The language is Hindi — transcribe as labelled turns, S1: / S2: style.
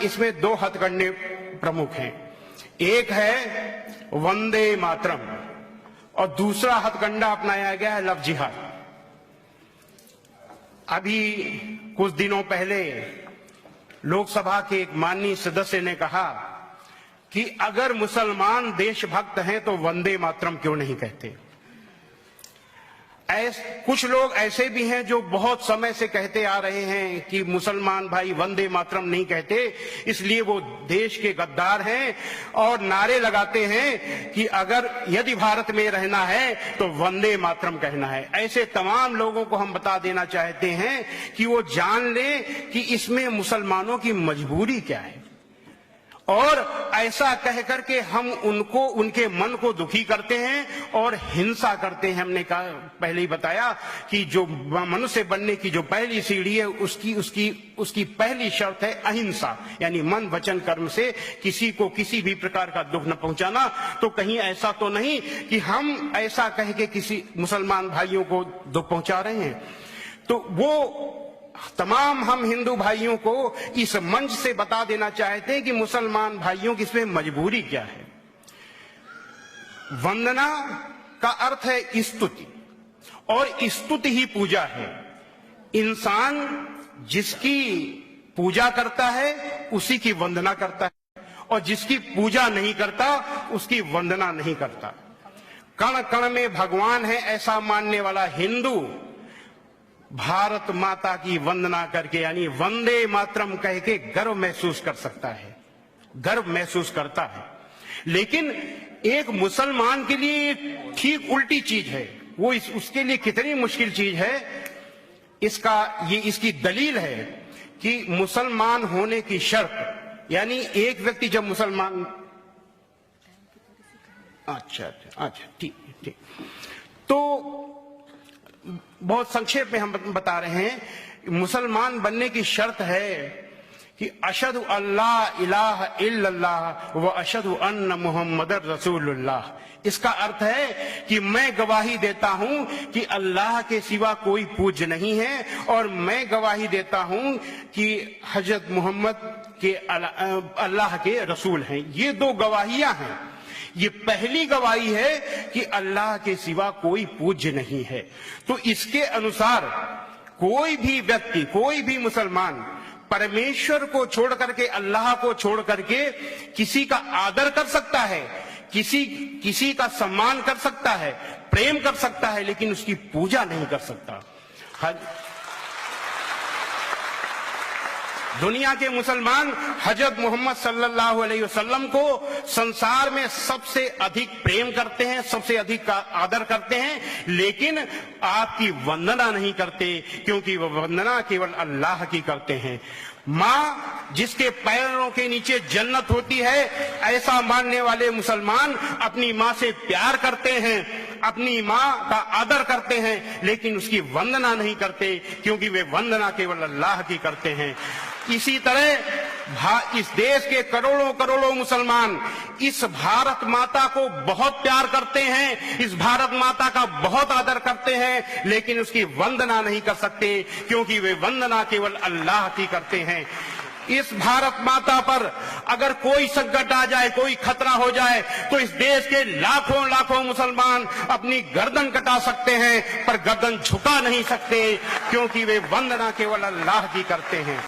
S1: इसमें दो हथकंडे प्रमुख हैं। एक है वंदे मातरम और दूसरा हथकंडा अपनाया गया है लव जिहाद। अभी कुछ दिनों पहले लोकसभा के एक माननीय सदस्य ने कहा कि अगर मुसलमान देशभक्त हैं तो वंदे मातरम क्यों नहीं कहते। कुछ लोग ऐसे भी हैं जो बहुत समय से कहते आ रहे हैं कि मुसलमान भाई वंदे मातरम नहीं कहते, इसलिए वो देश के गद्दार हैं और नारे लगाते हैं कि अगर यदि भारत में रहना है तो वंदे मातरम कहना है। ऐसे तमाम लोगों को हम बता देना चाहते हैं कि वो जान लें कि इसमें मुसलमानों की मजबूरी क्या है, और ऐसा कह करके हम उनको, उनके मन को दुखी करते हैं और हिंसा करते हैं। हमने कहा, पहले ही बताया कि जो मनुष्य बनने की जो पहली सीढ़ी है उसकी पहली शर्त है अहिंसा, यानी मन वचन कर्म से किसी को किसी भी प्रकार का दुख न पहुंचाना। तो कहीं ऐसा तो नहीं कि हम ऐसा कह के किसी मुसलमान भाइयों को दुख पहुंचा रहे हैं। तो वो तमाम हम हिंदू भाइयों को इस मंच से बता देना चाहते हैं कि मुसलमान भाइयों की इसमें मजबूरी क्या है। वंदना का अर्थ है स्तुति, और स्तुति ही पूजा है। इंसान जिसकी पूजा करता है उसी की वंदना करता है, और जिसकी पूजा नहीं करता उसकी वंदना नहीं करता। कण कण में भगवान है ऐसा मानने वाला हिंदू भारत माता की वंदना करके, यानी वंदे मातरम कह के गर्व महसूस कर सकता है, गर्व महसूस करता है। लेकिन एक मुसलमान के लिए ठीक उल्टी चीज है। वो उसके लिए कितनी मुश्किल चीज है, इसकी दलील है कि मुसलमान होने की शर्त, यानी एक व्यक्ति जब मुसलमान, अच्छा ठीक, तो बहुत संक्षेप में हम बता रहे हैं, मुसलमान बनने की शर्त है कि अशहदु अल्लाह इलाहा इल्लल्लाह व अशहदु अन्न मुहम्मदर रसूलुल्लाह। इसका अर्थ है कि मैं गवाही देता हूं कि अल्लाह के सिवा कोई पूज्य नहीं है, और मैं गवाही देता हूं कि हजरत मोहम्मद के अल्लाह के रसूल हैं। ये दो गवाहियां हैं। ये पहली गवाही है कि अल्लाह के सिवा कोई पूज्य नहीं है। तो इसके अनुसार कोई भी व्यक्ति, कोई भी मुसलमान परमेश्वर को छोड़ करके, अल्लाह को छोड़ करके किसी का आदर कर सकता है, किसी का सम्मान कर सकता है, प्रेम कर सकता है, लेकिन उसकी पूजा नहीं कर सकता। दुनिया के मुसलमान हजरत मोहम्मद सल्लल्लाहु अलैहि वसल्लम को संसार में सबसे अधिक प्रेम करते हैं, सबसे अधिक का आदर करते हैं, लेकिन आपकी वंदना नहीं करते, क्योंकि वह वंदना केवल अल्लाह की करते हैं। माँ जिसके पैरों के नीचे जन्नत होती है, ऐसा मानने वाले मुसलमान अपनी माँ से प्यार करते हैं, अपनी माँ का आदर करते हैं, लेकिन उसकी वंदना नहीं करते, क्योंकि वे वंदना केवल अल्लाह की करते हैं। इसी तरह इस देश के करोड़ों करोड़ों मुसलमान इस भारत माता को बहुत प्यार करते हैं, इस भारत माता का बहुत आदर करते हैं, लेकिन उसकी वंदना नहीं कर सकते, क्योंकि वे वंदना केवल अल्लाह की करते हैं। इस भारत माता पर अगर कोई संकट आ जाए, कोई खतरा हो जाए, तो इस देश के लाखों लाखों मुसलमान अपनी गर्दन कटा सकते हैं, पर गर्दन झुका नहीं सकते, क्योंकि वे वंदना केवल अल्लाह की करते हैं।